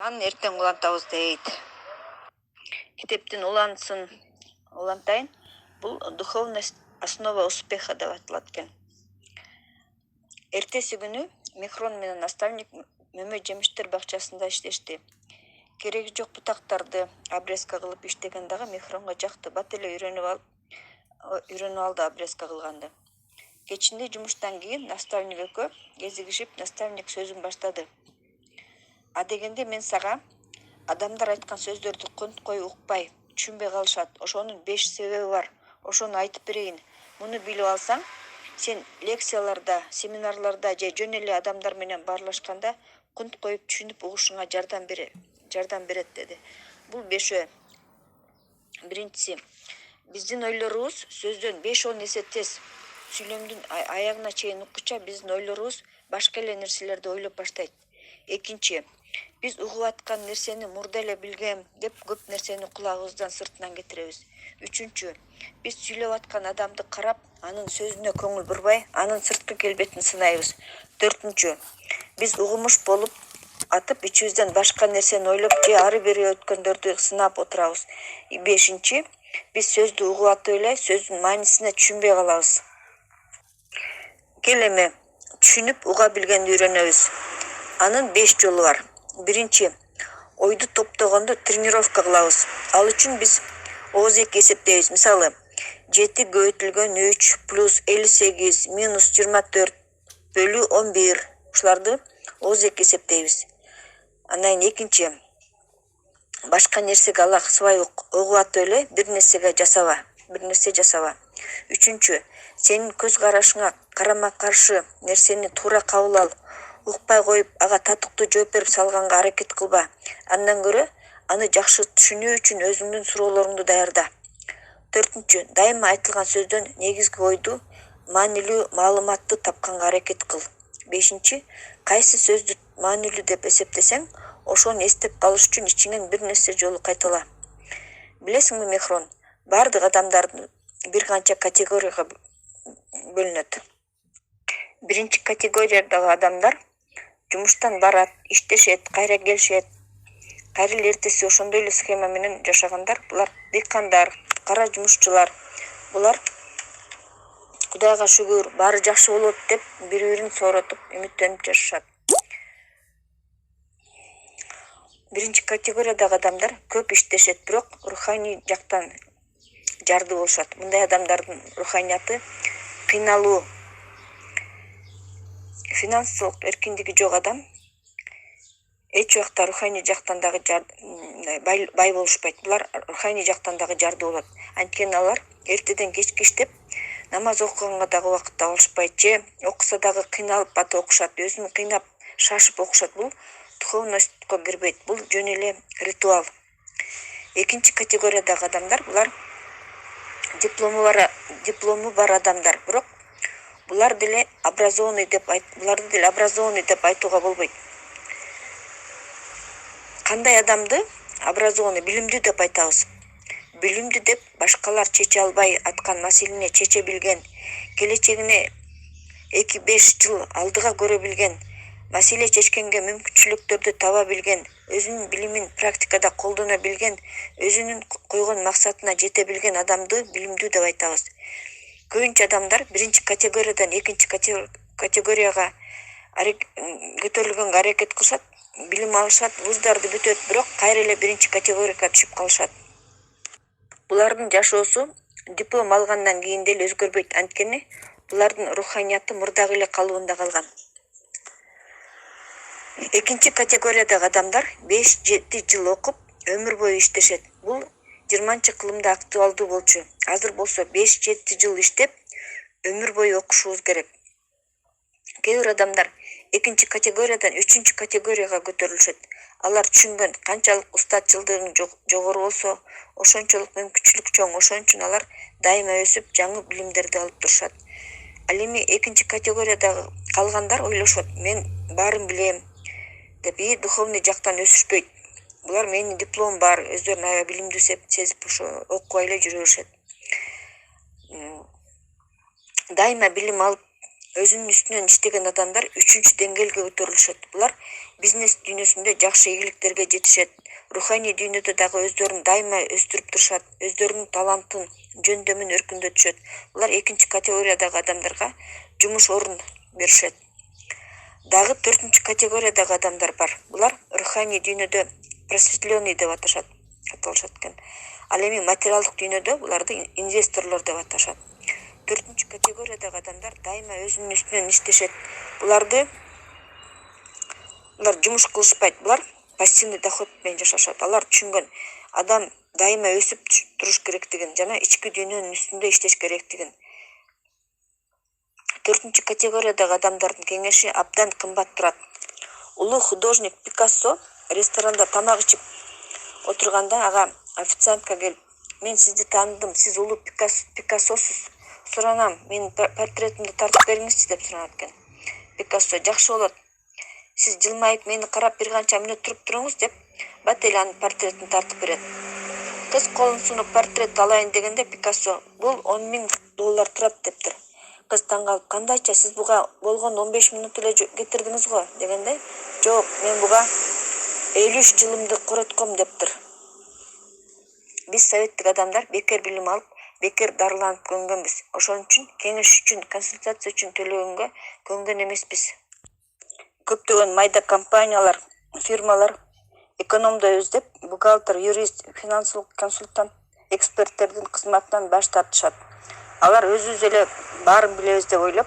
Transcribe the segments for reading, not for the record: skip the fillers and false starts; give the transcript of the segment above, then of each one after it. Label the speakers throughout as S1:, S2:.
S1: Эртең улантабыз дейт. Китептин улантайын. Бул духовная основа успеха деп аталат экен. Эртеси күнү Михрон менен наставник мөмө жемиштер бакчасында иштешти. Кереги жок бутактарды обрезка кылып иштеген дагы Михронго жакты. Бат эле үйрөнүп алды обрезка кылганды. Кечинде жумуштан кийин наставник экөө кезигишип, наставник сөзүн баштады. А дегенде мен сага адамдар айткан сөздөрдү конткой укпай, түшүнбөй калышат. Ошонун 5 себеби бар. Ошону айтып берейин. Муну билип алсаң, сен лекцияларда, семинарларда же жөн эле адамдар менен баарлашканда кунт коюп түшүнүп угушуңа жардам берет деди. Бул 5. Биринчиси, биздин ойлорубуз сөздөн 5-10 эсе тез. Сүйлөмдүн аягына чейин уккуча биздин ойлорубуз башка эле нерселерди ойлоп баштайт. Экинчи, биз угуп аткан нерсени мурда эле билгем деп көп нерсени кулагыбыздан сыртынан кетиребиз. Үчүнчү, биз сүйлөп аткан адамды карап, анын сөзүнө көңүл бурбай, анын сырткы келбетин сынайбыз. Төртүнчү, биз угумуш болуп атып ичибизден башка нерсени ойлоп же ары бери өткөндөрдү сынап отурабыз. Бешинчи, биз сөздү угуп атып эле сөздүн маанисине түшүнбөй калабыз. Кел эми түшүнүп уга билгенди үйрөнөбүз. Анын 5 жолу бар. Биринчи, ойду топтогондо тренировка кылабыз. Ал үчүн биз ооз-эки эсептейбиз. Мисалы, 7 көбөйтүлгөн 3 плюс 58 минус 24 бөлүү 11. Ушуларды ооз-эки эсептейбиз. Андан кийин экинчи, башка нерсеге алаксыбай угуп атып эле бир нерсе жасаба. Үчүнчү, сенин көз карашыңа карама каршы нерсени туура кабыл ал. Укпай коюп, ага татыктуу жооп берип салганга аракет кылба. Андан көрө аны жакшы түшүнүү үчүн өзүңдүн суроолоруңду даярда. Төртүнчү, дайыма айтылган сөздөн негизги ойду, маанилүү маалыматты тапканга аракет кыл. Бешинчи, кайсы сөздү маанилүү деп эсептесең, ошону эстеп калыш үчүн ичиңен бир нерсе жолу кайтала. Билесиңби, Мехрон, бардык адамдар бир канча категорияга бөлүнөт. Биринчи категориядагы адамдар жумуштан барат, иштешет, кайра келишет. Кайра эле эртеси ошондой эле схема менен жашагандар. Булар дыйкандар, кара жумушчулар. Булар Кудайга шүгүр, баары жакшы болот деп бири-бирин сооротуп, үмүттөнүп жашашат. Биринчи категориядагы адамдар көп иштешет, бирок руханий жактан жарды болушат. Мындай адамдардын руханияты кыйналуу. Финансылык эркиндиги жок адам эч убакта руханий жактан дагы бай болушпайт. Булар руханий жактан дагы жарды болот. Анткени алар эртеден кечке иштеп, намаз окуганга дагы убакыт таба алышпайт, же окуса дагы кыйналып атып окушат, өзүн кыйнап, шашып окушат. Бул духовностько кирбейт. Бул жөн эле ритуал. Экинчи категориядагы адамдар, булар диплому бар адамдар, бирок буларды деле образованный деп айтууга болбойт. Кандай адамды образованный, билимдүү деп айтабыз? Билимдүү деп башкалар чече албай аткан маселени чече билген, келечегине 2-5 жыл алдыга көрө билген, маселе чечкенге мүмкүнчүлүктөрдү таба билген, өзүнүн билимин практикада колдоно билген, өзүнүн койгон максатына жете билген адамды билимдүү деп айтабыз. Көбүнчө адамдар биринчи категориядан экинчи категорияга көтөрүлгөнгө аракет кылышат, билим алышат, вуздарды бүтөт, бирок кайра эле биринчи категорияга түшүп калышат. Булардын жашоосу диплом алгандан кийин деле өзгөрбөйт, анткени булардын руханияты мурдагы эле калыбында калган. Экинчи категориядагы адамдар 5-7 жыл окуп, өмүр бою иштешет. Бул 20-кылымда актуалдуу болчу. Азыр болсо 5-7 жыл иштеп, өмүр бою окушубуз керек. Кээ бир адамдар экинчи категориядан 3-чү категорияга көтөрүлүшөт. Алар түшүнгөн, канчалык устатчылдыгың жогору болсо, ошончолук мүмкүнчүлүк чоң, ошон үчүн алар дайыма өсүп, жаңы билимдерди алып турушат. Ал эми экинчи категориядагы калгандар ойлошот, мен баарын билем деп, духовный жактан өсүшпөйт. Булар менин дипломум бар, өздөрүн аябай билимдүү сезип ошо окубай эле жүрө беришет. Дайыма билим алып, өзүнүн үстүнөн иштеген адамдар 3 деңгээлге көтөрүлүшөт. Булар бизнес дүйнөсүндө жакшы ийгиликтерге жетишет. Руханий дүйнөдө дагы өздөрүн дайыма өстүрүп турушат. Өздөрүнүн талантын, жөндөмүн өркүндөтүшөт. Булар экинчи категориядагы адамдарга жумуш орун беришет. Дагы 4 категориядагы адамдар бар. Булар руханий дүйнөдө просветленный деп аталышат экен. Ал эми материалдык дүйнөдө буларды инвесторлор деп аташат. 4 категориядагы адамдар дайыма өзүнүн үстүнөн иштешет. Булар жумуш кылышпайт. Булар пассивный доход менен жашашат. Алар түшүнгөн адам дайыма өсүп туруш керектигин жана ички дүйнөнүн үстүндө иштеш керектигин. 4 категориядагы адамдардын кеңеши абдан кымбат турат. Улуу художник Пикассо ресторанда тамак ичип отурганда ага официантка келип: "Мен сизди тааныдым, сиз улуу Пикассосуз. Суранам, менин портретимди тартып бериңизчи" деп суранат экен. Пикассо: "Жакшы болот. Сиз жылмайып мени карап бир канча мүнөт туруп туруңуз" деп бат эле анын портретин тартып берет. Кыз колун сунуп портрет алайын дегенде Пикассо: "Бул $10.000 турат" дептир. Кыз таң калып: "Кандайча, сиз буга болгондо 15 мүнөт эле кетирдиңиз го" дегенде: "Жок, мен буга 53 жылымды коротком" дептир. Биз советтик адамдар бекер билим алып, бекер дарыланып көнгөнбүз. Ошон үчүн кеңеш үчүн, консультация үчүн төлөгөнгө көнгөн эмеспиз. Көптөгөн майда компаниялар, фирмалар экономду өздеп, бухгалтер, юрист, финансылык консультант, эксперттердин кызматынан баш тартышат. Алар өзүбүз эле баарын билебиз деп ойлоп,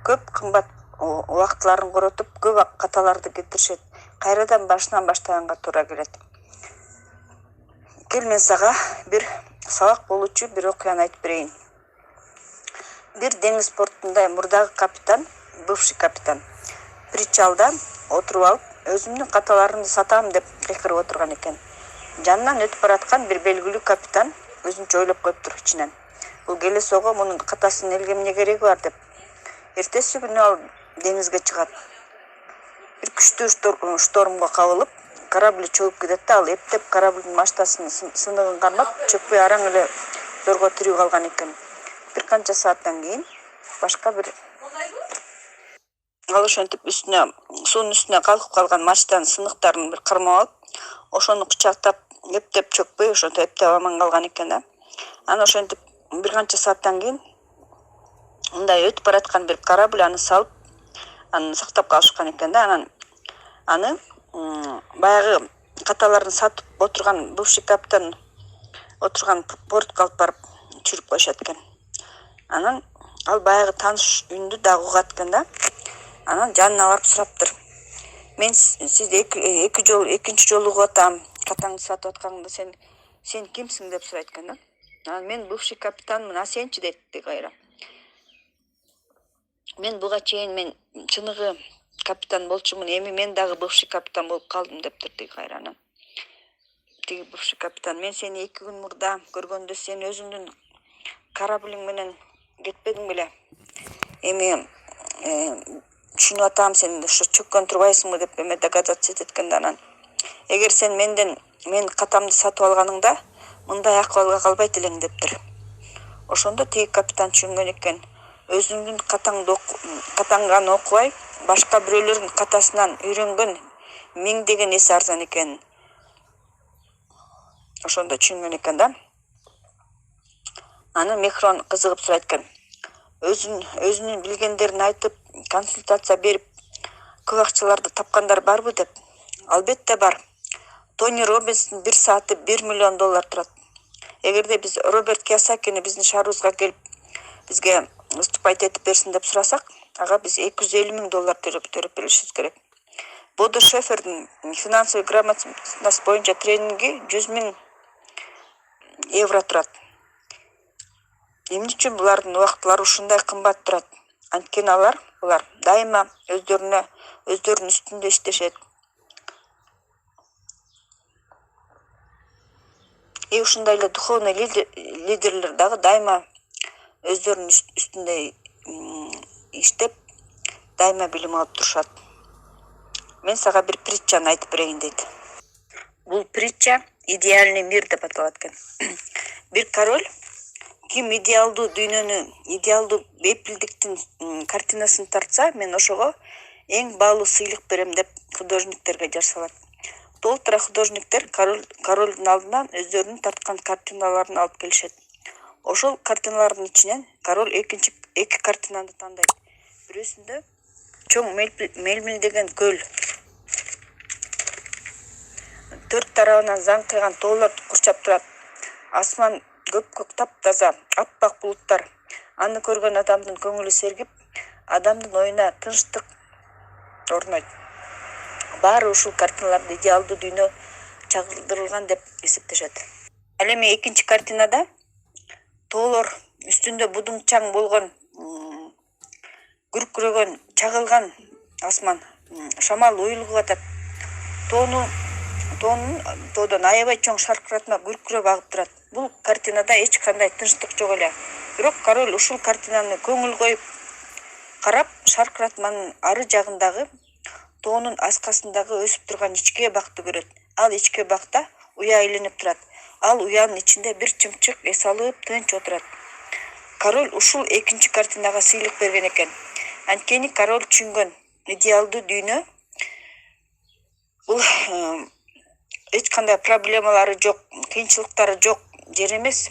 S1: көп кымбат убактыларын коротуп, көп каталарды кетиришет. Кайрадан башынан баштаганга туура келет. Кел, мен сага бир сабак болуучу бир окуяны айтып берейин. Бир деңиз портунда мурдагы капитан, бывший капитан, причалда отуруп алып, өзүмдүн каталарымды сатам деп кыйкырып отурган экен. Жанынан өтүп бараткан бир белгилүү капитан өзүнчө ойлоп коюптур ичинен: "Бул келесого мунун катасынын элге эмне кереги бар" деп. Эртеси күнү ал деңизге чыгат. Бир күчтүү штормго кабылып, корабль чөгүп кетет да, ал эптеп кораблдын мачтасынын сыныгын кармап, чөкпөй араң эле зорго тирүү калган экен. Бир канча сааттан кийин башка бир ал ошентип суунун үстүнө калкып калган мачтанын сыныктарын бир кармап алып, ошону кычактап, эптеп чөкпөй, ошентип эптеп аман калган экен да. Анан ошентип бир канча сааттан кийин мындай өтүп бараткан бир корабль аны салып, аны сактап калышкан экен да. Анан аны баягы каталарын сатып отурган бывший капитан отурган портко алып барып түшүрүп коюшат экен. Анан ал баягы тааныш үндү дагы угат экен да. Анан жанына барып сураптыр: "Мен сизди экинчи жолу угуп атам. Катаңды сатып атканыңда сен кимсиң" деп сурайт экен да. Анан: "Мен бывший капитанмын, а сенчи" дейт кайра. "Мен буга чейин мен чыныгы капитан болчумун, эми мен дагы бывший капитан болуп калдым" дептир кайра. Анан тиги бывший капитан: "Мен сени 2 күн мурда көргөндө сен өзүңдүн кораблиң менен кетпедиң беле? Эми түшүнүп атам, сен ушу чөккөн турбайсыңбы" деп эме догадаться этет экен да. Анан: "Эгер сен менин катамды сатып алганыңда мындай акыбалга калбайт элең" дептир. Ошондо тиги капитан түшүнгөн экен: өзүңдүн катаңганы окубай, башка бирөөлөрдүн катасынан үйрөнгөн миңдеген эсе арзан экенин. Ошондо түшүнгөн экен да. Анан Мехрон кызыгып сурайт экен: "Өзүнүн билгендерин айтып, консультация берип, көп акчаларды тапкандар барбы" деп. "Албетте бар. Тони Роббинстин бир сааты $1 миллион турат. Эгерде биз Роберт Кийосакини биздин шаарыбызга келип, бизге выступать этип берсин деп сурасак, ага биз $250 000 төлөп беришибиз керек. Бодо Шефердин финансовый грамотность боюнча тренинги €100.000 турат. Эмне үчүн булардын убактылары ушундай кымбат турат? Анткени булар дайыма өздөрүнүн үстүндө иштешет. И ушундай эле духовный лидерлер дагы дайыма өздөрүнүн үстүндө иштеп, дайыма билим алып турушат. Мен сага бир притчаны айтып берейин" дейт. Бул притча идеальный мир деп аталат экен. Бир король ким идеалдуу дүйнөнү, идеалдуу бепилдиктин картинасын тартса, мен ошого эң баалуу сыйлык берем деп художниктерге жар салат. Толтура художниктер королдун алдынан өздөрүнүн тарткан картиналарын алып келишет. Ошол картиналардын ичинен король эки картинаны тандайт. Бирөөсүндө чоң мелмилдеген көл, 4 тарабынан заңкыйган тоолор курчап турат. Асман көпкөк таптаза, аппак булуттар. Аны көргөн адамдын көңүлү сергип, адамдын оюна тынчтык орнойт. Баары ушул картиналарда идеалдуу дүйнө чагылдырылган деп эсептешет. Ал эми экинчи картинада тоолор үстүндө будуңчаң болгон, күркүрөгөн, чагылган асман, шамал уюлгуп атат. Тоодон аябай чоң шаркыратма күркүрөп агып турат. Бул картинада эч кандай тынчтык жок эле. Бирок король ушул картинаны көңүл коюп карап, шаркыратманын ары жагындагы тоонун аскасындагы өсүп турган ичке бакты көрөт. Ал ичке бакта уя айланып турат. Ал уянын ичинде бир чымчык эс алып тынч отурат. Король ушул экинчи картинага сыйлык берген экен. Анткени король түшүнгөн идеалдуу дүйнө бул эч кандай проблемалары жок, кыйынчылыктары жок жер эмес.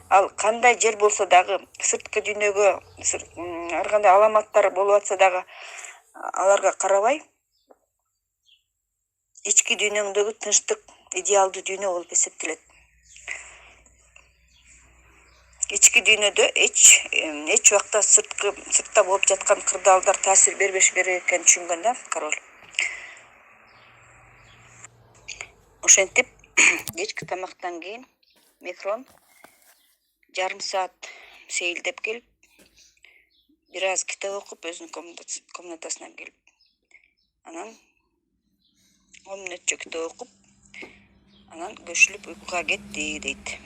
S1: Ал кандай жер болсо дагы, сырткы дүйнөгө ар кандай аламаттар болуп атса дагы, аларга карабай, ички дүйнөңдөгү тынчтык идеалдуу дүйнө болуп эсептелет. Ички дүйнөдө эч убакта сыртта болуп жаткан кырдаалдар таасир бербеш керек экенин түшүнгөн да король. Ошентип кечки тамактан кийин Мехрон жарым саат сейилдеп келип, бир аз китеп окуп, өзүнүн комнатасына келип, анан 10 мүнөтчө китеп окуп, анан көчүлүп уйкуга кетти дейт.